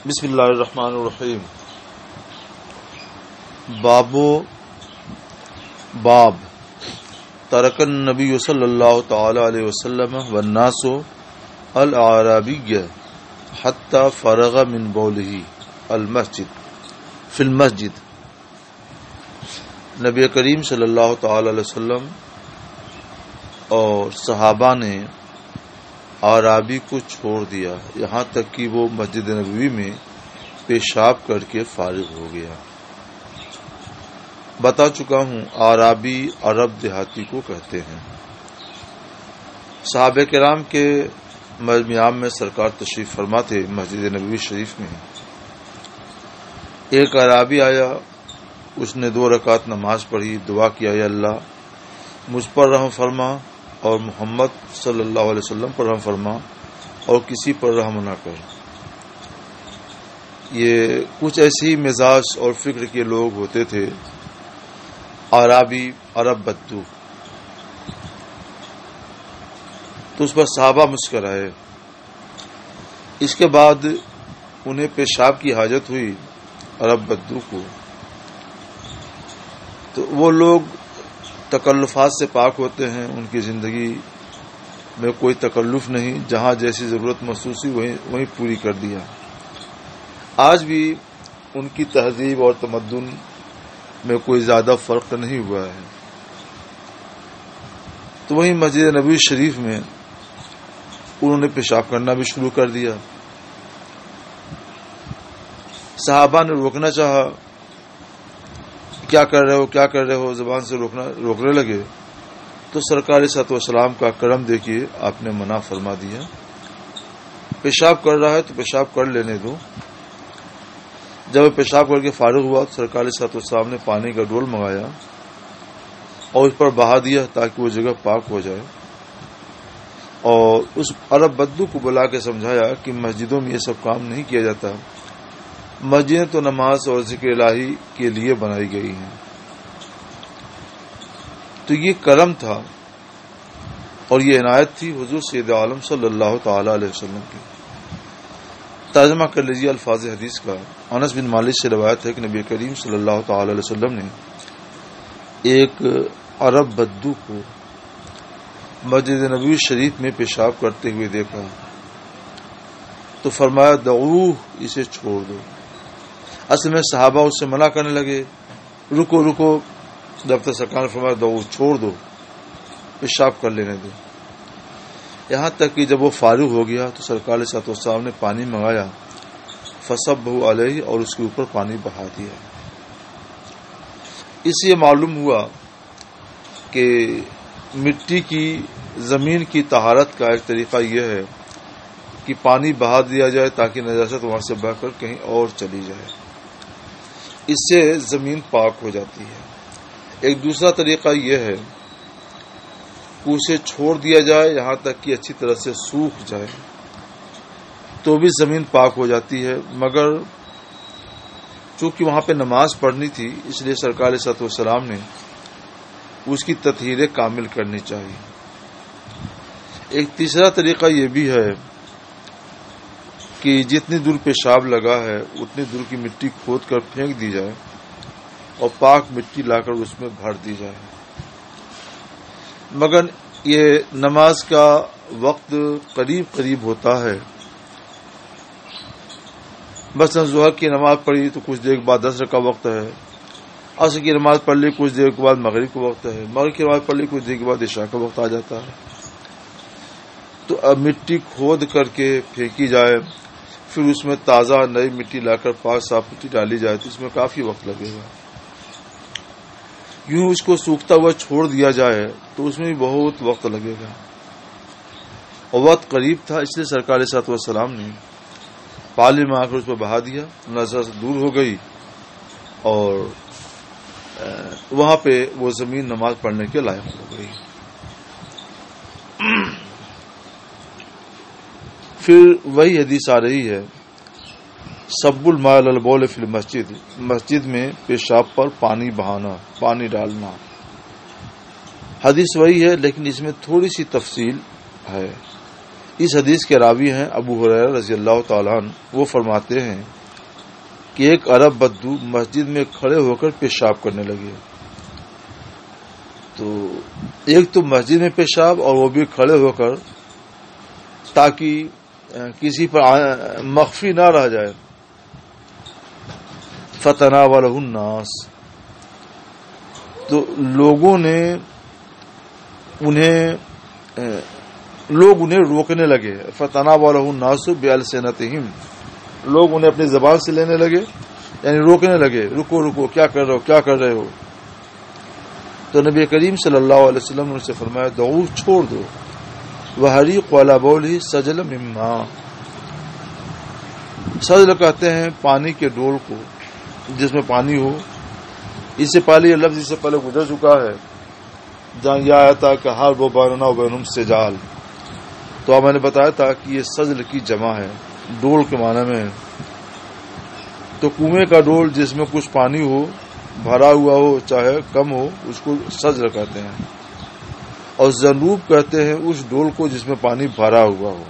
بسم اللہ الرحمن الرحیم۔ باب ترک النبی صلی اللہ تعالی علیہ وسلم والناس الاعرابی حتی فرغ من بولہ فی المسجد۔ نبی کریم صلی اللہ تعالی علیہ وسلم اور صحابہ نے اعرابی کو چھوڑ دیا یہاں تک کہ وہ مسجد نبوی میں پیشاب کر کے فارغ ہو گیا۔ بتا چکا ہوں اعرابی عرب دیہاتی کو کہتے ہیں۔ صحابہ کرام کے میام میں سرکار تشریف فرما تھے مسجد نبوی شریف میں۔ ایک اعرابی آیا، اس نے 2 رکعت نماز پڑھی، دعا کیا، یا اللہ مجھ پر رحم فرما اور محمد صلی اللہ علیہ وسلم پر رحم فرما اور کسی پر رحم نہ کر۔ یہ کچھ ایسی مزاج اور فکر کے لوگ ہوتے تھے، اعرابی عرب بدو۔ تو اس پر صحابہ مسکرائے۔ اس کے بعد انہیں پیشاب کی حاجت ہوئی عرب بدو کو، تو وہ لوگ تکلفات سے پاک ہوتے ہیں، ان کی زندگی میں کوئی تکلف نہیں، جہاں جیسی ضرورت محسوس ہوئی وہیں پوری کر دیا۔ آج بھی ان کی تہذیب اور تمدن میں کوئی زیادہ فرق نہیں ہوا ہے۔ تو وہیں مسجد نبوی شریف میں انہوں نے پیشاب کرنا بھی شروع کر دیا۔ صحابہ نے روکنا چاہا، کیا کر رہے ہو، زبان سے روکنے لگے، تو سرکار صلی اللہ علیہ وسلم کا کرم دیکھیے، آپ نے منع فرما دیا۔ پیشاب کر رہا ہے تو پیشاب کر لینے دو۔ جب پیشاب کر کے فارغ ہوا تو سرکار صلی اللہ علیہ وسلم نے پانی کا ڈول منگایا اور اس پر بہا دیا تاکہ وہ جگہ پاک ہو جائے، اور اس عرب بدو کو بلا کے سمجھایا کہ مسجدوں میں یہ سب کام نہیں کیا جاتا، مسجدیں تو نماز اور ذکر الہی کے لیے بنائی گئی ہیں۔ تو یہ کرم تھا اور یہ عنایت تھی حضور سید عالم صلی اللہ تعالی علیہ وسلم کی۔ ترجمہ کر لیجیے الفاظ حدیث کا۔ انس بن مالک سے روایت ہے کہ نبی کریم صلی اللہ تعالی علیہ وسلم نے ایک عرب بدو کو مسجد نبوی شریف میں پیشاب کرتے ہوئے دیکھا تو فرمایا دعوہ، اسے چھوڑ دو۔ اصل میں صحابہ اس سے منع کرنے لگے، رکو، جب تک سرکار نے فرمایا دعوہ، چھوڑ دو، پیشاب کر لینے دو۔ یہاں تک کہ جب وہ فارغ ہو گیا تو سرکار صلی اللہ علیہ وسلم نے پانی منگایا، فصبہ علیہ، اور اس کے اوپر پانی بہا دیا۔ اس سے معلوم ہوا کہ مٹی کی، زمین کی طہارت کا ایک طریقہ یہ ہے کہ پانی بہا دیا جائے تاکہ نجاست وہاں سے بہہ کر کہیں اور چلی جائے، اس سے زمین پاک ہو جاتی ہے۔ ایک دوسرا طریقہ یہ ہے کہ اسے چھوڑ دیا جائے یہاں تک کہ اچھی طرح سے سوکھ جائے، تو بھی زمین پاک ہو جاتی ہے، مگر چونکہ وہاں پہ نماز پڑھنی تھی اس لیے سرکار صلی اللہ علیہ وسلم نے اس کی تطہیر کامل کرنی چاہیے۔ ایک تیسرا طریقہ یہ بھی ہے کہ جتنی دور پیشاب لگا ہے اتنی دور کی مٹی کھود کر پھینک دی جائے اور پاک مٹی لا کر اس میں بھر دی جائے۔ مگر یہ نماز کا وقت قریب ہوتا ہے، مثلا ظہر کی نماز پڑھی تو کچھ دیر بعد 10 رکعت وقت ہے، عصر کی نماز پڑھ لی کچھ دیر کے بعد مغرب کا وقت ہے، مغرب کی نماز پڑھ لی کچھ دیر کے بعد عشاء کا وقت آ جاتا ہے۔ تو اب مٹی کھود کر کے پھینکی جائے، پھر اس میں تازہ نئی مٹی لا کر پاک صاف مٹی ڈالی جائے تو اس میں کافی وقت لگے گا۔ یوں اس کو سوکھتا ہوا چھوڑ دیا جائے تو اس میں بھی بہت وقت لگے گا، اور وقت قریب تھا، اس لیے سرکار صلی اللہ علیہ وسلم نے پانی میں آ کر اس پر بہا دیا، نظر سے دور ہو گئی اور وہاں پہ وہ زمین نماز پڑھنے کے لائق ہو گئی۔ پھر وہی حدیث آ رہی ہے، سب الماء علی البول فی المسجد، مسجد میں پیشاب پر پانی بہانا، پانی ڈالنا۔ حدیث وہی ہے لیکن اس میں تھوڑی سی تفصیل ہے۔ اس حدیث کے راوی ہیں ابو ہریرہ رضی اللہ تعالیٰ عنہ. وہ فرماتے ہیں کہ ایک عرب بدو مسجد میں کھڑے ہو کر پیشاب کرنے لگے. تو ایک تو مسجد میں پیشاب اور وہ بھی کھڑے ہو کر, تاکہ کسی پر مخفی نہ رہ جائے. فتناولہ الناس, تو لوگ انہیں روکنے لگے. فتناولہ الناس بألسنتہم, لوگ انہیں اپنی زبان سے لینے لگے, یعنی روکنے لگے, رکو رکو, کیا کر رہے ہو, کیا کر رہے ہو. تو نبی کریم صلی اللہ علیہ وسلم نے ان سے فرمایا دعو, چھوڑ دو. وحریق علی بولہ سجل من ماء, سجل کہتے ہیں پانی کے ڈول کو جس میں پانی ہو. اس سے پہلے یہ لفظ اس سے پہلے گزر چکا ہے جہاں یہ آیا تھا کہ ہر وہ بیننا و بینہم سجال. تو اب میں نے بتایا تھا کہ یہ سجل کی جمع ہے, ڈول کے معنی میں. تو کنویں کا ڈول جس میں کچھ پانی ہو, بھرا ہوا ہو چاہے کم ہو, اس کو سجل کہتے ہیں. اور زنوب کہتے ہیں اس ڈول کو جس میں پانی بھرا ہوا ہو.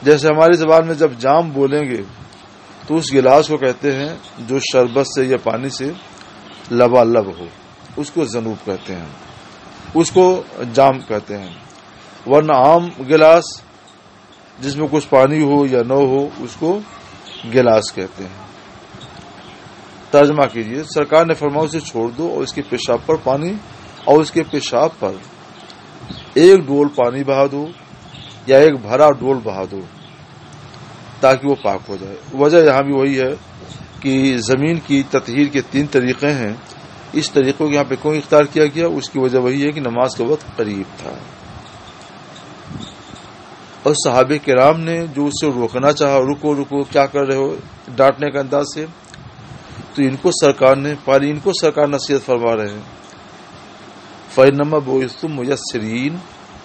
جیسے ہماری زبان میں جب جام بولیں گے تو اس گلاس کو کہتے ہیں جو شربت سے یا پانی سے لبالب ہو, اس کو زنوب کہتے ہیں, اس کو جام کہتے ہیں. ورنہ عام گلاس جس میں کچھ پانی ہو یا نہ ہو اس کو گلاس کہتے ہیں. ترجمہ کیجیے, سرکار نے فرمایا اسے چھوڑ دو اور اس کے پیشاب پر پانی اور اس کے پیشاب پر ایک ڈول پانی بہا دو یا ایک بھرا ڈول بہا دو تاکہ وہ پاک ہو جائے. وجہ یہاں بھی وہی ہے کہ زمین کی تطہیر کے 3 طریقے ہیں. اس طریقوں کو یہاں پہ کیوں اختیار کیا گیا, اس کی وجہ وہی ہے کہ نماز کا وقت قریب تھا اور صحابہ کرام نے جو اس سے روکنا چاہا, رکو رکو, کیا کر رہے ہو, ڈانٹنے کا انداز سے, تو ان کو سرکار نصیحت فرما رہے ہیں. فإنما بعثتم ميسرين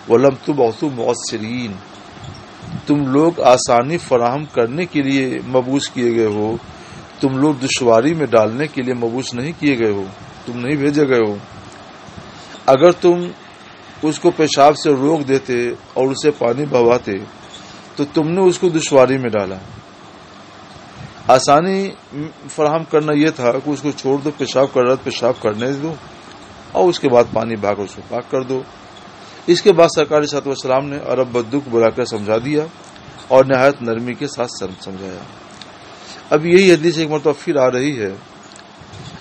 ولم تبعثوا معسرين, تم لوگ آسانی فراہم کرنے کے لیے مبعوث کیے گئے ہو, تم لوگ دشواری میں ڈالنے کے لیے مبعوث نہیں کیے گئے ہو, تم نہیں بھیجے گئے ہو. اگر تم اس کو پیشاب سے روک دیتے اور اسے پانی بہواتے تو تم نے اس کو دشواری میں ڈالا. آسانی فراہم کرنا یہ تھا کہ اس کو چھوڑ دو, پیشاب کر رہا پیشاب کرنے دو اور اس کے بعد پانی بہا کر اس کو پاک کر دو. اس کے بعد سرکار صلی اللہ علیہ وسلم نے عرب بدو کو بلا کر سمجھا دیا اور نہایت نرمی کے ساتھ سمجھایا. اب یہی حدیث ایک مرتبہ پھر آ رہی ہے.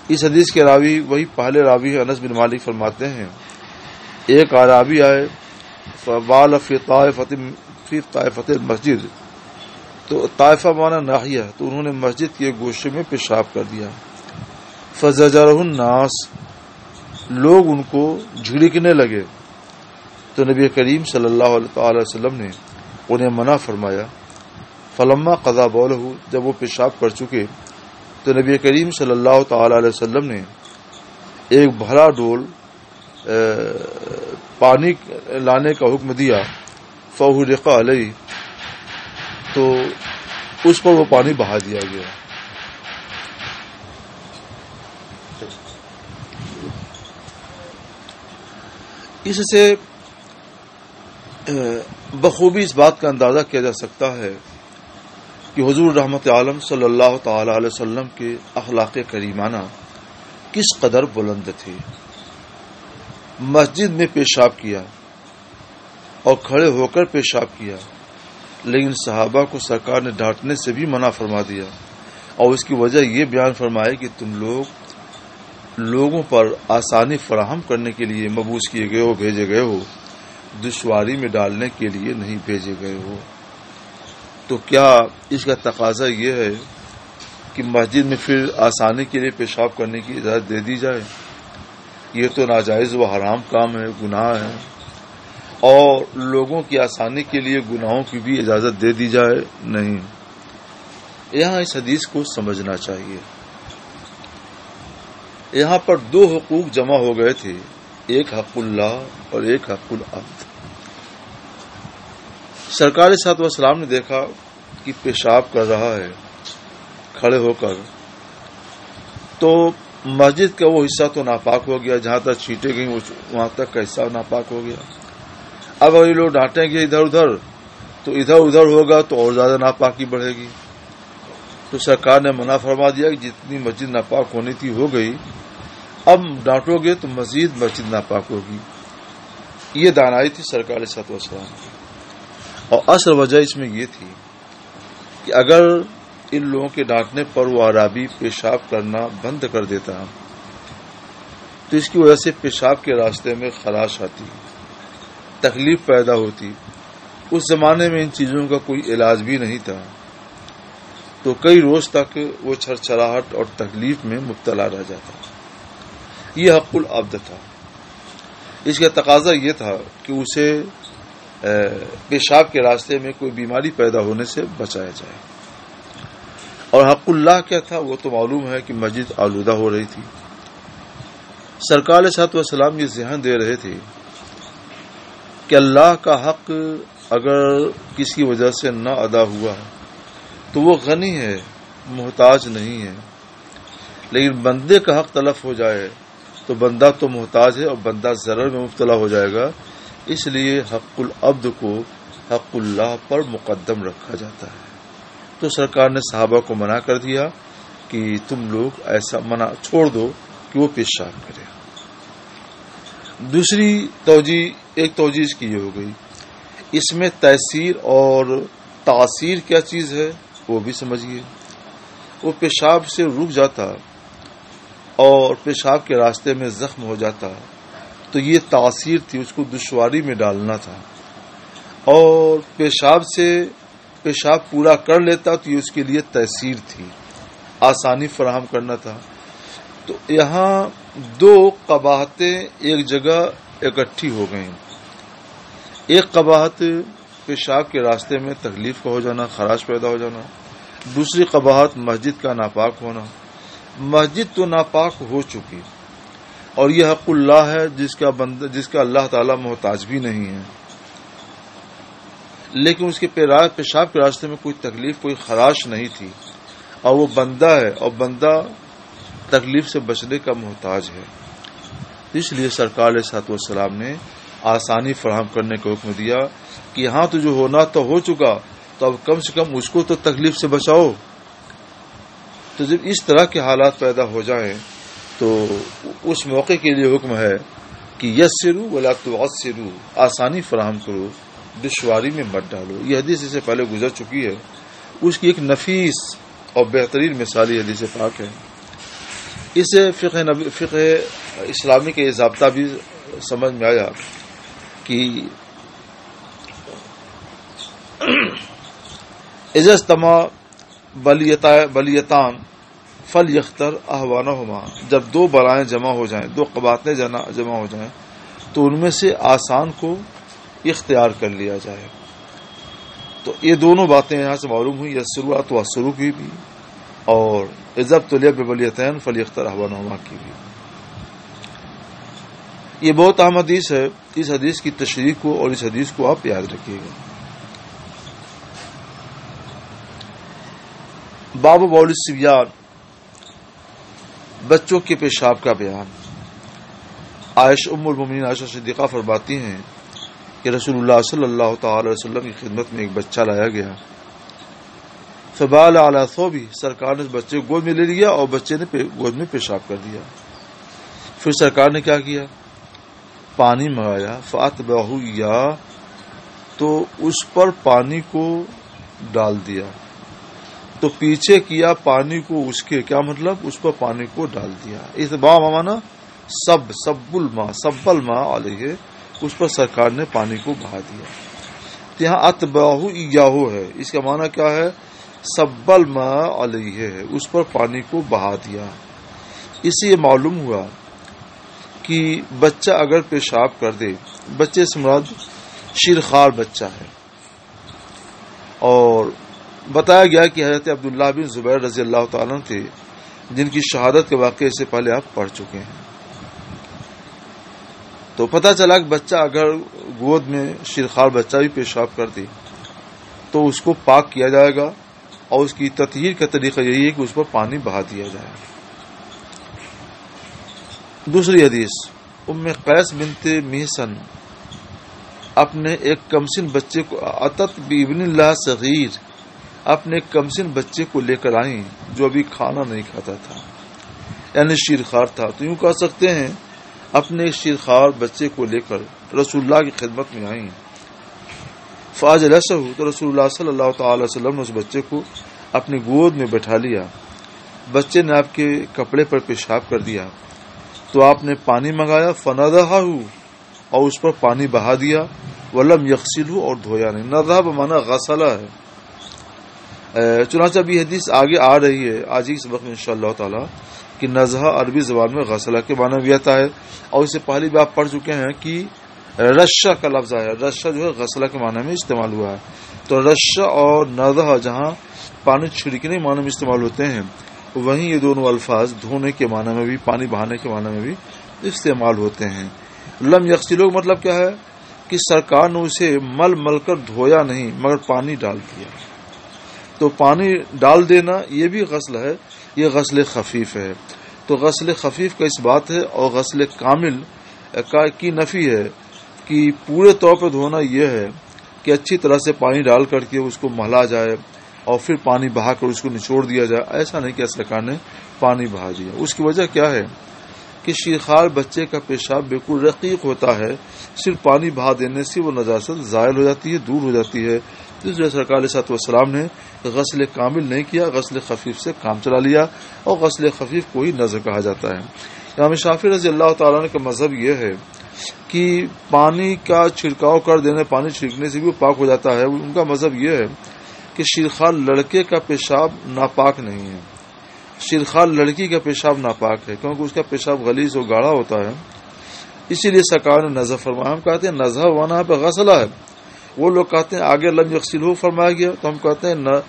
اس حدیث کے راوی وہی پہلے راوی ہے انس بن مالک. فرماتے ہیں ایک اعرابی آئے فبال فی طائفۃ المسجد, تو طائفہ مانا ناحیہ, تو انہوں نے مسجد کے گوشے میں پیشاب کر دیا. فزجرہ الناس, لوگ ان کو جھڑکنے لگے. تو نبی کریم صلی اللہ علیہ وسلم نے انہیں منع فرمایا. فلما قضا بولہ, جب وہ پیشاب کر چکے تو نبی کریم صلی اللہ تعالی علیہ وسلم نے ایک بھرا ڈول پانی لانے کا حکم دیا. فاحرق علیہ, تو اس پر وہ پانی بہا دیا گیا. اس سے بخوبی اس بات کا اندازہ کیا جا سکتا ہے کہ حضور رحمت عالم صلی اللہ تعالی علیہ وسلم کے اخلاق کریمانہ کس قدر بلند تھے. مسجد میں پیشاب کیا اور کھڑے ہو کر پیشاب کیا, لیکن صحابہ کو سرکار نے ڈانٹنے سے بھی منع فرما دیا اور اس کی وجہ یہ بیان فرمائے کہ تم لوگوں پر آسانی فراہم کرنے کے لیے مبعوث کیے گئے ہو, بھیجے گئے ہو, دشواری میں ڈالنے کے لیے نہیں بھیجے گئے ہو. تو کیا اس کا تقاضا یہ ہے کہ مسجد میں پھر آسانی کے لیے پیشاب کرنے کی اجازت دے دی جائے؟ یہ تو ناجائز و حرام کام ہے, گناہ ہے, اور لوگوں کی آسانی کے لیے گناہوں کی بھی اجازت دے دی جائے نہیں. یہاں اس حدیث کو سمجھنا چاہیے. یہاں پر 2 حقوق جمع ہو گئے تھے, ایک حق اللہ اور ایک حق العبد. سرکار صلی اللہ علیہ وسلم نے دیکھا کہ پیشاب کر رہا ہے کھڑے ہو کر, تو مسجد کا وہ حصہ تو ناپاک ہو گیا, جہاں تک چھینٹیں گئیں وہاں تک کا حصہ ناپاک ہو گیا. اب اگر یہ لوگ ڈانٹیں گے ادھر ادھر تو ادھر ادھر ہوگا تو اور زیادہ ناپاکی بڑھے گی. تو سرکار نے منع فرما دیا کہ جتنی مسجد ناپاک ہونی تھی ہو گئی، اب ڈانٹو گے تو مزید مسجد ناپاک ہوگی. یہ دانائی تھی سرکار علیہ الصلوۃ والسلام کی. اور اصل وجہ اس میں یہ تھی کہ اگر ان لوگوں کے ڈانٹنے پر وہ اعرابی پیشاب کرنا بند کر دیتا تو اس کی وجہ سے پیشاب کے راستے میں خراش آتی، تکلیف پیدا ہوتی. اس زمانے میں ان چیزوں کا کوئی علاج بھی نہیں تھا، تو کئی روز تک وہ چھرچھراہٹ اور تکلیف میں مبتلا رہ جاتا. یہ حق العبد تھا. اس کا تقاضا یہ تھا کہ اسے پیشاب کے راستے میں کوئی بیماری پیدا ہونے سے بچایا جائے. اور حق اللہ کیا تھا وہ تو معلوم ہے کہ مسجد آلودہ ہو رہی تھی. سرکار علیہ الصلوۃ والسلام یہ ذہن دے رہے تھے کہ اللہ کا حق اگر کسی کی وجہ سے نہ ادا ہوا تو وہ غنی ہے، محتاج نہیں ہے، لیکن بندے کا حق تلف ہو جائے تو بندہ تو محتاج ہے اور بندہ ضرر میں مبتلا ہو جائے گا. اس لیے حق العبد کو حق اللہ پر مقدم رکھا جاتا ہے. تو سرکار نے صحابہ کو منع کر دیا کہ تم لوگ ایسا منع چھوڑ دو کہ وہ پیشاب کرے. دوسری ایک توجہ اس کی یہ ہو گئی، اس میں تاثیر اور تاثیر کیا چیز ہے وہ بھی سمجھیے. وہ پیشاب سے رک جاتا اور پیشاب کے راستے میں زخم ہو جاتا تو یہ تاثیر تھی، اس کو دشواری میں ڈالنا تھا. اور پیشاب پورا کر لیتا تو یہ اس کے لیے تاثیر تھی، آسانی فراہم کرنا تھا. تو یہاں دو قباحتیں ایک جگہ اکٹھی ہو گئیں. ایک قباحت پیشاب کے راستے میں تکلیف کا ہو جانا، خراش پیدا ہو جانا. دوسری قباحت مسجد کا ناپاک ہونا. مسجد تو ناپاک ہو چکی اور یہ حق اللہ ہے جس کا اللہ تعالی محتاج بھی نہیں ہے، لیکن اس کے پیشاب کے راستے میں کوئی تکلیف، کوئی خراش نہیں تھی اور وہ بندہ ہے اور بندہ تکلیف سے بچنے کا محتاج ہے. اس لیے سرکار علیہ الصلوۃ والسلام نے آسانی فراہم کرنے کا حکم دیا کہ یہاں تو جو ہونا تو ہو چکا، تو اب کم سے کم اس کو تو تکلیف سے بچاؤ. تو جب اس طرح کے حالات پیدا ہو جائیں تو اس موقع کے لیے حکم ہے کہ یسروا ولا تعسروا، آسانی فراہم کرو، دشواری میں مت ڈالو. یہ حدیث اس سے پہلے گزر چکی ہے، اس کی ایک نفیس اور بہترین مثالی حدیث پاک ہے. اس سے فقہ اسلامی کا یہ ضابطہ بھی سمجھ میں آیا کہ اذا اجتمع بلیتان فلیختر احوانہما، جب دو بلائیں جمع ہو جائیں، دو قباحتیں جمع ہو جائیں تو ان میں سے آسان کو اختیار کر لیا جائے. تو یہ دونوں باتیں یہاں سے معلوم ہوئی، یسروا تو اسرو کی بھی اور اذا ابتلی ببلیتین فلیختر احوانہما کی بھی. یہ بہت اہم حدیث ہے. اس حدیث کی تشریح کو اور اس حدیث کو آپ یاد رکھیے گا. باب بول الصبیان، بچوں کے پیشاب کا بیان. ام المومنین عائشہ صدیقہ فرماتی ہیں کہ رسول اللہ صلی اللہ تعالی علیہ وسلم کی خدمت میں ایک بچہ لایا گیا. فبال علی ثوبہ، سرکار نے اس بچے کو گود میں لے لیا اور بچے نے گود میں پیشاب کر دیا. پھر سرکار نے کیا کیا، پانی منگایا. فاتبعہ ایاہ، تو اس پر پانی کو ڈال دیا. تو پیچھے کیا پانی کو، اس کے کیا مطلب، اس پر پانی کو ڈال دیا. اتباع مانا سب الماء علیہ، اس پر سرکار نے پانی کو بہا دیا. یہاں اتبعہ ایاہ ہے، اس کا معنی کیا ہے، سب الماء علیہ ہے، اس پر پانی کو بہا دیا. اس سے یہ معلوم ہوا کہ بچہ اگر پیشاب کر دے، بچے سے مراد شیرخوار بچہ ہے. اور بتایا گیا کہ حضرت عبداللہ بن زبیر رضی اللہ تعالیٰ عنہ تھے جن کی شہادت کے واقعے سے پہلے آپ پڑھ چکے ہیں. تو پتہ چلا کہ بچہ اگر گود میں شیرخوار بچہ بھی پیشاب کر دے تو اس کو پاک کیا جائے گا اور اس کی تطہیر کا طریقہ یہی ہے کہ اس پر پانی بہا دیا جائے. دوسری حدیث ام قیس بنت محصن اپنے ایک کمسن بچے کو اتت بابن اللہ صغیر، اپنے کمسن بچے کو لے کر آئیں جو ابھی کھانا نہیں کھاتا تھا، یعنی شیرخوار تھا، تو یوں کہہ سکتے ہیں اپنے شیرخوار بچے کو لے کر رسول اللہ کی خدمت میں آئیں۔ فاجلسہ، تو رسول اللہ صلی اللہ تعالی علیہ وسلم نے اس بچے کو اپنی گود میں بٹھا لیا، بچے نے آپ کے کپڑے پر پیشاب کر دیا تو آپ نے پانی منگایا، فنضحہ، اور اس پر پانی بہا دیا، ولم یغسلہ، اور دھویا نہیں۔ نضح بمعنی غسلہ ہے۔ چنانچہ ابھی حدیث آگے آ رہی ہے آج ہی سبق میں انشاءاللہ تعالی کہ نضح عربی زبان میں غسلہ کے معنی بھی آتا ہے، اور اس سے پہلے بھی آپ پڑھ چکے ہیں کہ رشہ کا لفظ آیا، رشہ جو ہے غسلہ کے معنی میں استعمال ہوا ہے۔ تو رشہ اور نضح جہاں پانی چھڑکنے معنی میں استعمال ہوتے ہیں، وہیں یہ دونوں الفاظ دھونے کے معنی میں بھی، پانی بہانے کے معنی میں بھی استعمال ہوتے ہیں۔ لم یغسلو مطلب کیا ہے کہ سرکار نے اسے مل مل کر دھویا نہیں مگر پانی ڈال دیا۔ تو پانی ڈال دینا یہ بھی غسل ہے، یہ غسل خفیف ہے۔ تو غسل خفیف کا اس بات ہے، اور غسل کامل کی نفی ہے کہ پورے طور پر دھونا یہ ہے کہ اچھی طرح سے پانی ڈال کر کے اس کو مہلا جائے اور پھر پانی بہا کر اس کو نچوڑ دیا جائے، ایسا نہیں کہ سرکار نے پانی بہا دیا۔ اس کی وجہ کیا ہے کہ شیرخوار بچے کا پیشاب بالکل رقیق ہوتا ہے، صرف پانی بہا دینے سے وہ نجاست زائل ہو جاتی ہے، دور ہو جاتی ہے۔ اس لیے سرکار علیہ الصلوۃ والسلام نے غسل کامل نہیں کیا، غسل خفیف سے کام چلا لیا، اور غسل خفیف کو ہی نذر کہا جاتا ہے۔ امام شافعی رضی اللہ تعالیٰ عنہ کا مذہب یہ ہے کہ پانی کا چھڑکاؤ کر دینے، پانی چھڑکنے سے بھی وہ پاک ہو جاتا ہے۔ ان کا مذہب یہ ہے کہ شیرخوار لڑکے کا پیشاب ناپاک نہیں ہے، شیرخوار لڑکی کا پیشاب ناپاک ہے، کیونکہ اس کا پیشاب غلیظ اور گاڑھا ہوتا ہے، اسی لیے سرکار نے نذر فرمایا۔ ہم کہتے ہیں نذر وانا پہ غسلہ ہے، وہ لوگ کہتے ہیں آگے لم یغسلہ فرمایا گیا، تو ہم کہتے ہیں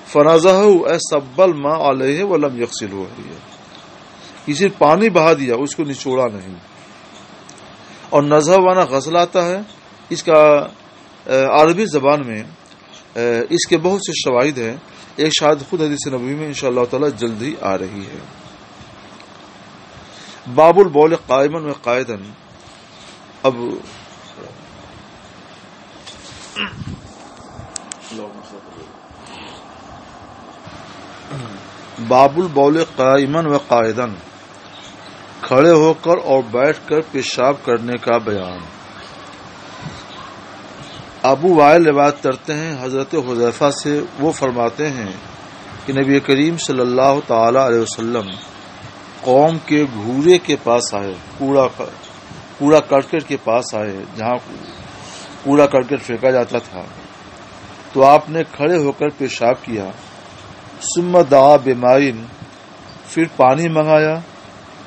فنضحہ اے صب الماء علیہ ولم یغسلہ، کسی پانی بہا دیا، اس کو نچوڑا نہیں۔ اور نضح وانا غسل آتا ہے، اس کا عربی زبان میں اس کے بہت سے شواہد ہیں، ایک شاید خود حدیث نبوی میں انشاءاللہ تعالی جلد ہی آ رہی ہے۔ باب البول قائما و قاعدا، اب باب البول قائما و قاعدا، کھڑے ہو کر اور بیٹھ کر پیشاب کرنے کا بیان۔ ابو وائل روایت کرتے ہیں حضرت حذیفہ سے، وہ فرماتے ہیں کہ نبی کریم صلی اللہ تعالی علیہ وسلم قوم کے گھورے کے پاس آئے، کوڑا کرکٹ کے پاس آئے، جہاں کوڑا کرکٹ پھینکا جاتا تھا، تو آپ نے کھڑے ہو کر پیشاب کیا، ثم دعا بمائن، پھر پانی منگایا،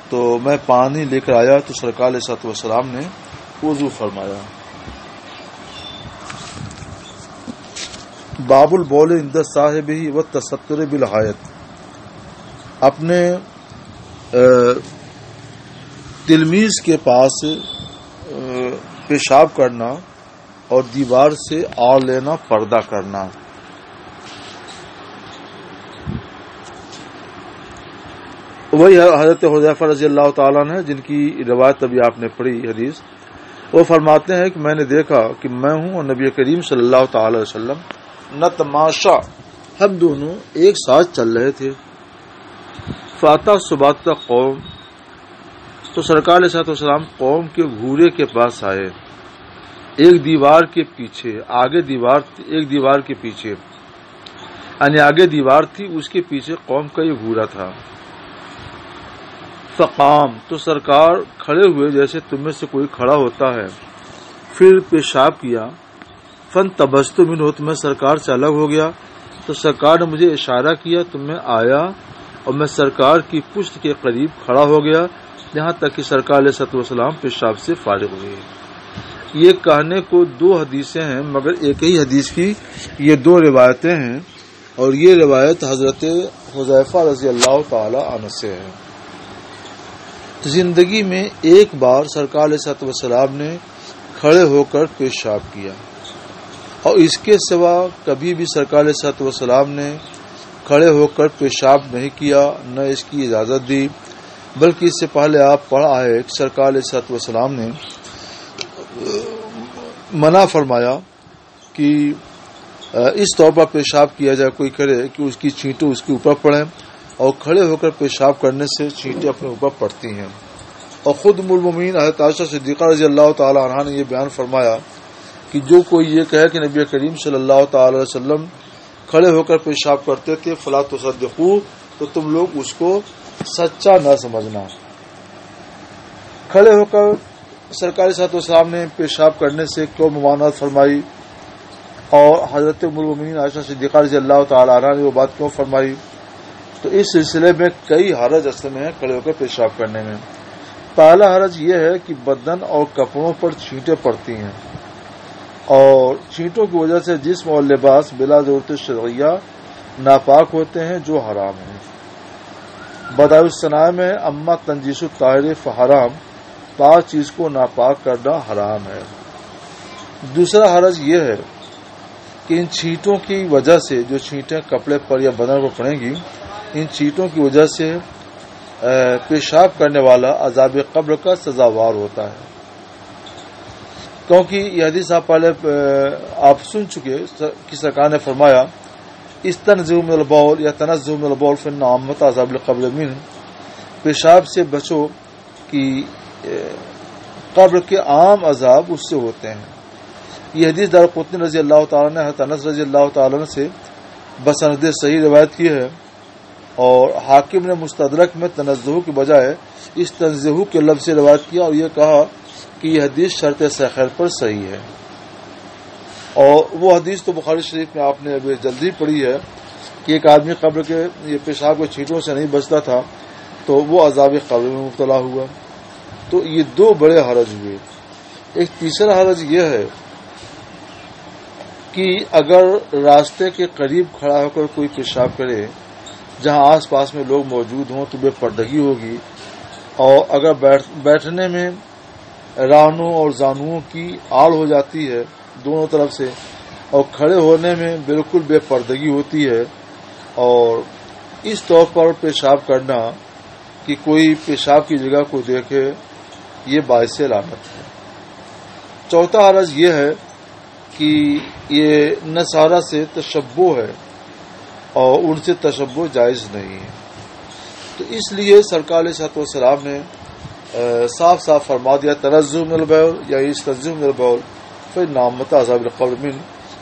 تو میں پانی لے کر آیا تو سرکار علیہ الصلوۃ والسلام نے وضو فرمایا۔ باب البول عند صاحبہ والتستر بالحائط، اپنے تلمیذ کے پاس پیشاب کرنا اور دیوار سے آڑ لینا، پردہ کرنا۔ وہی حضرت حذیفہ رضی اللہ تعالیٰ نے جن کی روایت ابھی آپ نے پڑھی حدیث، وہ فرماتے ہیں کہ میں نے دیکھا کہ میں ہوں اور نبی کریم صلی اللہ تعالی علیہ وسلم نتماشا، ہم دونوں ایک ساتھ چل رہے تھے۔ فاتح صبات قوم، تو سرکار علیہ الصلوۃ والسلام قوم کے گھورے کے پاس آئے، ایک دیوار کے پیچھے، ایک دیوار کے پیچھے، یعنی آگے دیوار تھی، اس کے پیچھے قوم کا یہ گھورا تھا۔ فقام، تو سرکار کھڑے ہوئے جیسے تم میں سے کوئی کھڑا ہوتا ہے، پھر پیشاب کیا۔ فن تبستو منہ، تو میں سرکار سے الگ ہو گیا، تو سرکار نے مجھے اشارہ کیا تو میں آیا اور میں سرکار کی پشت کے قریب کھڑا ہو گیا، یہاں تک کہ سرکار علیہ الصلوۃ والسلام پیشاب سے فارغ ہوئے۔ یہ کہنے کو دو حدیثیں ہیں، مگر ایک ہی حدیث کی یہ دو روایتیں ہیں، اور یہ روایت حضرت حذیفہ رضی اللہ تعالی عنہ سے ہے۔ زندگی میں ایک بار سرکار علیہ الصلوۃ والسلام نے کھڑے ہو کر پیشاب کیا، اور اس کے سوا کبھی بھی سرکار علیہ الصلوۃ والسلام نے کھڑے ہو کر پیشاب نہیں کیا، نہ اس کی اجازت دی، بلکہ اس سے پہلے آپ پڑھ آئے کہ سرکار علیہ الصلوۃ والسلام نے منع فرمایا کہ اس طور پر پیشاب کیا جائے کوئی کرے کہ اس کی چھینٹیں اس کے اوپر پڑیں، اور کھڑے ہو کر پیشاب کرنے سے چھینٹیں اپنے اوپر پڑتی ہیں۔ اور خود ام المومنین حضرت عائشہ صدیقہ رضی اللہ تعالی عنہا نے یہ بیان فرمایا کہ جو کوئی یہ کہے کہ نبی کریم صلی اللہ تعالی علیہ وسلم کھڑے ہو کر پیشاب کرتے تھے فلا تصدقوه، تو تم لوگ اس کو سچا نہ سمجھنا۔ کھڑے ہو کر سرکار صلی اللہ علیہ وسلم نے پیشاب کرنے سے کیوں ممانعت فرمائی، اور حضرت ام المومنین عائشہ صدیقہ رضی اللہ تعالی عنہا نے وہ بات کیوں فرمائی، تو اس سلسلے میں کئی حرج اصل میں ہے کھڑے ہو کر پیشاب کرنے میں۔ پہلا حرج یہ ہے کہ بدن اور کپڑوں پر چھینٹیں پڑتی ہیں، اور چھینٹوں کی وجہ سے جسم اور لباس بلا ضرورت شرعیہ ناپاک ہوتے ہیں جو حرام ہیں۔ بدائع الصنائع میں اما تنجیس الطاہر فحرام، پاک چیز کو ناپاک کرنا حرام ہے۔ دوسرا حرج یہ ہے کہ ان چھینٹوں کی وجہ سے جو چھینٹیں کپڑے پر یا بدن پر پڑیں گی، ان چھینٹوں کی وجہ سے پیشاب کرنے والا عذاب قبر کا سزاوار ہوتا ہے، کیونکہ یہ حدیث آپ سن چکے کہ سرکار نے فرمایا استنزہوا من البول یا تنزہوا من البول فإن عامۃ عذاب القبر منہ، پیشاب سے بچو کہ قبر کے عام عذاب اس سے ہوتے ہیں۔ یہ حدیث دارقطنی رضی اللہ تعالیٰ نے حضرت انس رضی اللہ تعالیٰ سے بسند صحیح روایت کی ہے، اور حاکم نے مستدرک میں تنزہ کے بجائے اس تنزہ کے لفظ سے روایت کیا اور یہ کہا کہ یہ حدیث شرط صحیح پر صحیح ہے۔ اور وہ حدیث تو بخاری شریف میں آپ نے ابھی جلدی پڑھی ہے کہ ایک آدمی قبر کے یہ پیشاب کے چھینٹوں سے نہیں بچتا تھا تو وہ عذاب قبر میں مبتلا ہوا۔ تو یہ دو بڑے حرج ہوئے۔ ایک تیسرا حرج یہ ہے کہ اگر راستے کے قریب کھڑا ہو کر کوئی پیشاب کرے جہاں آس پاس میں لوگ موجود ہوں تو بے پردگی ہوگی، اور اگر بیٹھنے میں رانوں اور زانوؤں کی آڑ ہو جاتی ہے دونوں طرف سے، اور کھڑے ہونے میں بالکل بے پردگی ہوتی ہے، اور اس طور پر پیشاب کرنا کہ کوئی پیشاب کی جگہ کو دیکھے، یہ باعث لعنت ہے۔ چوتھا حرج یہ ہے کہ یہ نصارہ سے تشبہ ہے اور ان سے تشبہ جائز نہیں ہے، تو اس لیے سرکار علیہ السلام نے صاف صاف فرما دیا تنزہ من البول یا استنزہ من البول فإن عامۃ عذاب القبر منہ،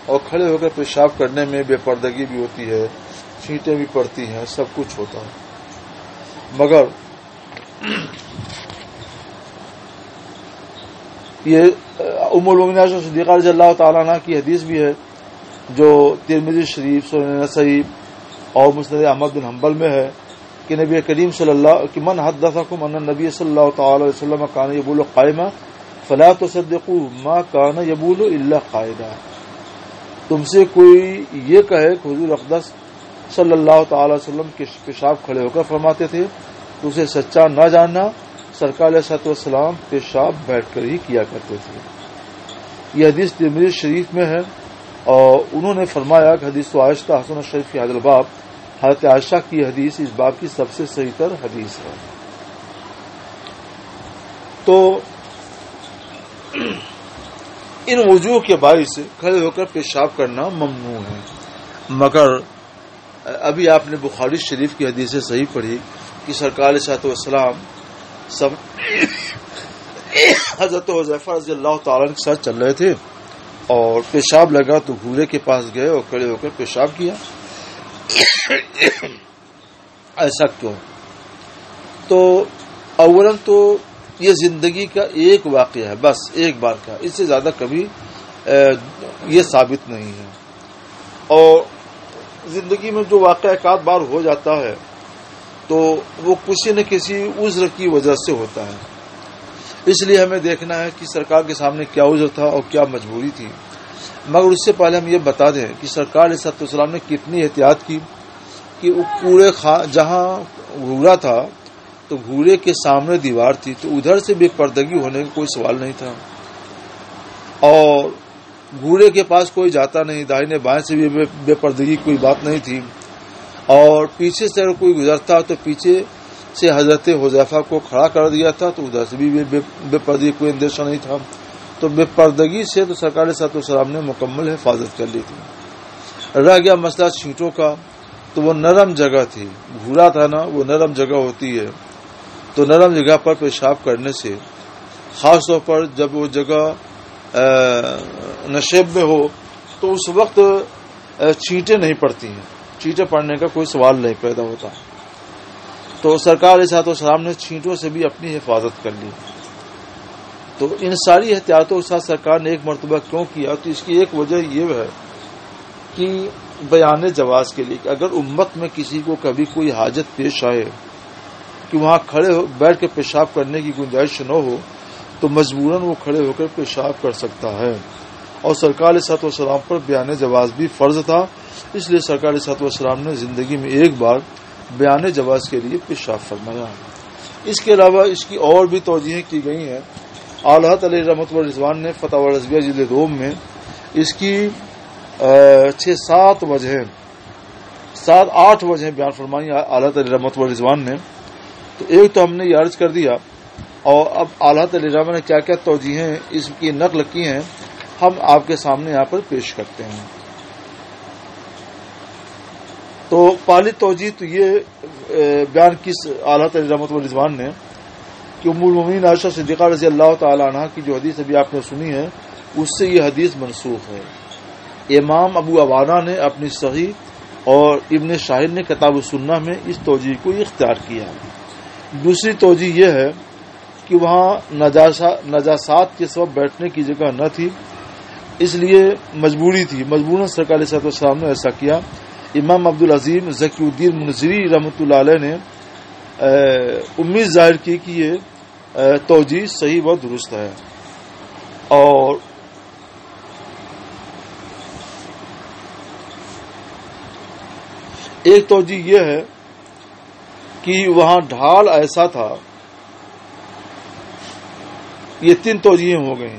اور کھڑے ہو کر پیشاب کرنے میں بے پردگی بھی ہوتی ہے، چھینٹیں بھی پڑتی ہیں، سب کچھ ہوتا ہے، مگر یہ ام المومنین عائشہ صدیقہ رضی اللہ تعالیٰ عنہ کی حدیث بھی ہے جو ترمذی شریف، سنن نسائی اور مسند احمد بن حنبل میں ہے کہ نبی کریم صلی اللہ کہ من حدثکم ان النبی صلی اللہ تعالی علیہ وسلم کان یبول قائما فلا تصدقوه ما کان یبول الا قائدا، تم سے کوئی یہ کہے کہ حضور اقدس صلی اللہ تعالی علیہ وسلم کے پیشاب کھڑے ہو کر فرماتے تھے تو اسے سچا نہ جاننا، سرکار علیہ السلام پیشاب بیٹھ کر ہی کیا کرتے تھے۔ یہ حدیث ترمذی شریف میں ہے، اور انہوں نے فرمایا کہ حدیث عائشہ حسن شریف کی حضرت باب، حضرت عائشہ کی حدیث اس باب کی سب سے صحیح تر حدیث ہے۔ تو ان وجوہ کے باعث کھڑے ہو کر پیشاب کرنا ممنوع ہے، مگر ابھی آپ نے بخاری شریف کی حدیث سے صحیح پڑھی کہ سرکار علیہ السلام سب حضرت حذیفہ رضی اللہ تعالیٰ کے ساتھ چل رہے تھے اور پیشاب لگا تو گھوڑے کے پاس گئے اور کھڑے ہو کر پیشاب کیا۔ ایسا کیوں؟ تو اولاً تو یہ زندگی کا ایک واقعہ ہے، بس ایک بار کا، اس سے زیادہ کبھی یہ ثابت نہیں ہے، اور زندگی میں جو واقعہ ایک آدھ بار ہو جاتا ہے تو وہ کسی نہ کسی عذر کی وجہ سے ہوتا ہے، اس لیے ہمیں دیکھنا ہے کہ سرکار کے سامنے کیا عذر تھا اور کیا مجبوری تھی۔ مگر اس سے پہلے ہم یہ بتا دیں کہ سرکار علیہ السلام نے کتنی احتیاط کی کہ وہ پورے جہاں گھوڑا تھا تو گھوڑے کے سامنے دیوار تھی، تو ادھر سے بے پردگی ہونے کا کوئی سوال نہیں تھا، اور گھوڑے کے پاس کوئی جاتا نہیں، داہنے بائیں سے بھی بے پردگی کوئی بات نہیں تھی، اور پیچھے سے اگر کوئی گزرتا تو پیچھے سے حضرت حذیفہ کو کھڑا کر دیا تھا تو ادھر سے بھی بے پردگی کوئی اندیشہ نہیں تھا، تو بے پردگی سے تو سرکار صلی اللہ علیہ وسلم نے مکمل حفاظت کر لی تھی۔ رہ گیا مسئلہ چھینٹوں کا، تو وہ نرم جگہ تھی، بھورا تھا نا، وہ نرم جگہ ہوتی ہے، تو نرم جگہ پر پیشاب کرنے سے، خاص طور پر جب وہ جگہ نشیب میں ہو تو اس وقت چینٹیں نہیں پڑتی ہیں، چینٹیں پڑنے کا کوئی سوال نہیں پیدا ہوتا۔ تو سرکار علیہ السلام نے چھینٹوں سے بھی اپنی حفاظت کر لی۔ تو ان ساری احتیاطوں کے ساتھ سرکار نے ایک مرتبہ کیوں کیا، تو اس کی ایک وجہ یہ ہے کہ بیان جواز کے لیے، کہ اگر امت میں کسی کو کبھی کوئی حاجت پیش آئے کہ وہاں کھڑے ہو بیٹھ کے پیشاب کرنے کی گنجائش نہ ہو، تو مجبوراً وہ کھڑے ہو کر پیشاب کر سکتا ہے۔ اور سرکار علیہ السلام پر بیان جواز بھی فرض تھا، اس لیے سرکار علیہ السلام نے زندگی میں ایک بار بیان جواز کے لیے پیشاب فرمایا۔ اس کے علاوہ اس کی اور بھی توجیہیں کی گئی ہیں۔ اعلیٰ حضرت علیہ رحمۃ اللہ رضوان نے فتاوی رضویہ جلد 2 میں اس کی 6-7 وجہیں 7-8 وجہیں بیان فرمائی اعلیٰ حضرت علیہ رحمۃ اللہ رضوان نے۔ تو ایک تو ہم نے یہ عرض کر دیا، اور اب اعلیٰ حضرت علیہ رحمۃ نے کیا کیا توجیہیں اس کی نقل کی ہیں ہم آپ کے سامنے یہاں پر پیش کرتے ہیں۔ تو پہلی توجیہ تو یہ بیان کی اعلیٰ حضرت علیہ رحمۃ اللہ رضوان نے کہ ام المومنین عائشہ صدیقہ رضی اللہ تعالی عنہا کی جو حدیث ابھی آپ نے سنی ہے، اس سے یہ حدیث منسوخ ہے۔ امام ابو عوانہ نے اپنی صحیح اور ابن شاہد نے کتاب السنہ میں اس توجیہ کو اختیار کیا۔ دوسری توجیہ یہ ہے کہ وہاں نجاسات کے سبب بیٹھنے کی جگہ نہ تھی، اس لیے مجبوری تھی، مجبوراً سرکار علیہ السلام نے ایسا کیا۔ امام عبدالعظیم ذکی الدین منذری رحمۃ اللہ علیہ نے امید ظاہر کی کہ یہ توجیہ صحیح و درست ہے۔ اور ایک توجیہ یہ ہے کہ وہاں ڈھال ایسا تھا، یہ 3 توجیہیں ہو گئی،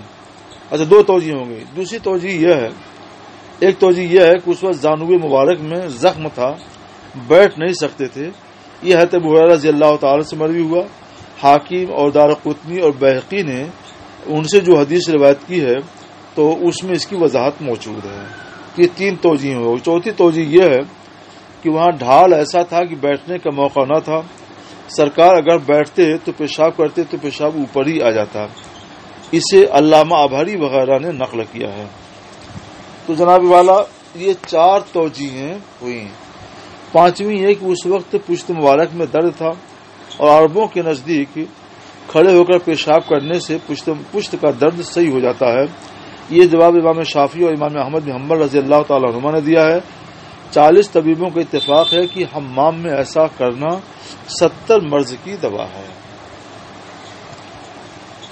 اچھا 2 توجیہ ہو گئی۔ دوسری توجیہ یہ ہے، ایک توجیہ یہ ہے کہ اس وقت زانوے مبارک میں زخم تھا، بیٹھ نہیں سکتے تھے، یہ حضرت ابو ہریرہ رضی اللہ تعالی سے مروی ہوا۔ حاکم اور دارقطنی اور بیہقی نے ان سے جو حدیث روایت کی ہے تو اس میں اس کی وضاحت موجود ہے۔ یہ 3 توجیہ ہو گئی۔ چوتھی توجیہ یہ ہے کہ وہاں ڈھال ایسا تھا کہ بیٹھنے کا موقع نہ تھا، سرکار اگر بیٹھتے تو پیشاب کرتے تو پیشاب اوپر ہی آ جاتا، اسے علامہ آبھاری وغیرہ نے نقل کیا ہے۔ تو جناب والا یہ 4 توجیہیں ہوئی۔ 5ویں یہ کہ اس وقت پشت مبارک میں درد تھا، اور عربوں کے نزدیک کھڑے ہو کر پیشاب کرنے سے پشت کا درد صحیح ہو جاتا ہے۔ یہ جواب امام شافعی اور امام احمد بن حنبل رضی اللہ تعالی عنہما نے دیا ہے۔ 40 طبیبوں کا اتفاق ہے کہ حمام میں ایسا کرنا 70 مرض کی دوا ہے۔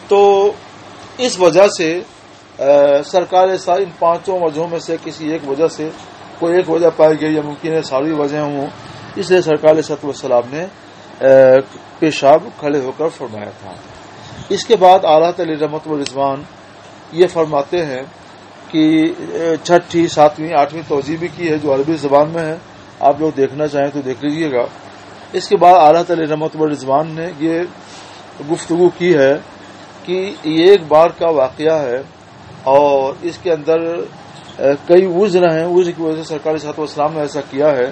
تو اس وجہ سے سرکار ان 5 وجہوں میں سے کسی ایک وجہ سے کوئی ایک وجہ پائی گئی، یا ممکن ہے ساری وجہیں ہوں، اس لیے سرکار علیہ السلام نے پیشاب کھڑے ہو کر فرمایا تھا۔ اس کے بعد اعلیٰ علیہ رحمۃ اللہ رضوان یہ فرماتے ہیں کہ 6ٹھی 7ویں 8ویں توجیہ بھی کی ہے جو عربی زبان میں ہے، آپ لوگ دیکھنا چاہیں تو دیکھ لیجئے گا۔ اس کے بعد اعلیٰ علیہ رحمۃ اللہ رضوان نے یہ گفتگو کی ہے کہ یہ ایک بار کا واقعہ ہے، اور اس کے اندر کئی عذر ہیں، عذر کی وجہ سے سرکار صلی اللہ علیہ وسلم نے ایسا کیا ہے۔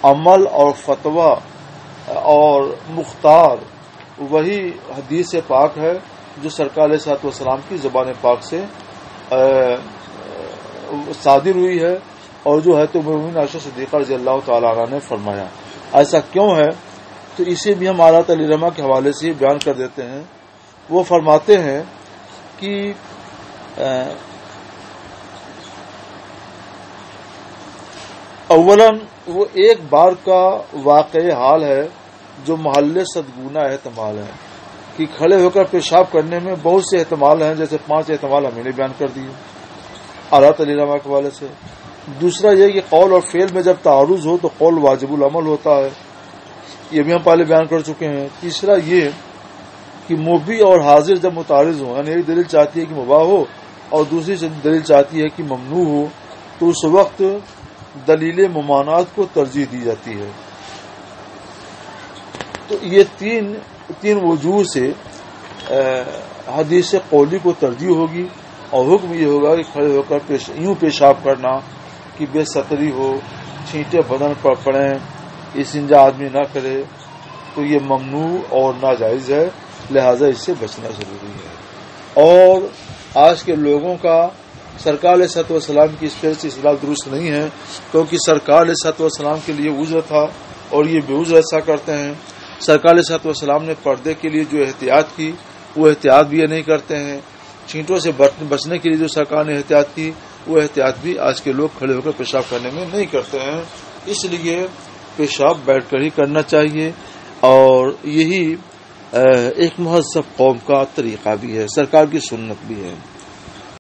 عمل اور فتویٰ اور مختار وہی حدیث پاک ہے جو سرکار علیہ الصلوۃ والسلام کی زبان پاک سے صادر ہوئی ہے، اور جو ہے تو مومن عائشہ صدیقہ رضی اللہ تعالی عنہا نے فرمایا۔ ایسا کیوں ہے تو اسے بھی ہم اعلیٰ علیہ رحمہ کے حوالے سے بیان کر دیتے ہیں۔ وہ فرماتے ہیں کہ اولاً وہ ایک بار کا واقع حال ہے جو محل صدگنا احتمال ہے، کہ کھڑے ہو کر پیشاب کرنے میں بہت سے احتمال ہیں، جیسے 5 احتمال ہمیں نے بیان کر دیے اعلیٰ علیہ رحمہ کے حوالے سے۔ دوسرا یہ کہ قول اور فعل میں جب تعارض ہو تو قول واجب العمل ہوتا ہے، یہ بھی ہم پہلے بیان کر چکے ہیں۔ تیسرا یہ کہ مبیح اور حاضر جب متعارض ہوں، یعنی ایک دلیل چاہتی ہے کہ مباح ہو اور دوسری دلیل چاہتی ہے کہ ممنوع ہو، تو اس وقت دلیل ممانعت کو ترجیح دی جاتی ہے۔ تو یہ تین وجوہ سے حدیث قولی کو ترجیح ہوگی، اور حکم یہ ہوگا کہ کھڑے ہو کر یوں پیشاب کرنا کہ بے ستری ہو، چھینٹے بدن پر پڑیں، استنجا آدمی نہ کرے، تو یہ ممنوع اور ناجائز ہے، لہذا اس سے بچنا ضروری ہے۔ اور آج کے لوگوں کا سرکار علیہ الصلوۃ والسلام کی اس طرح سے اصلاح درست نہیں ہے، کیونکہ سرکار علیہ الصلوۃ والسلام کے لیے عذر تھا اور یہ بے عذر ایسا کرتے ہیں۔ سرکار علیہ الصلوۃ والسلام نے پردے کے لیے جو احتیاط کی وہ احتیاط بھی یہ نہیں کرتے ہیں، چھینٹوں سے بچنے کے لیے جو سرکار نے احتیاط کی وہ احتیاط بھی آج کے لوگ کھڑے ہو کر پیشاب کرنے میں نہیں کرتے ہیں۔ اس لیے پیشاب بیٹھ کر ہی کرنا چاہیے، اور یہی ایک مہذب قوم کا طریقہ بھی ہے، سرکار کی سنت بھی ہے۔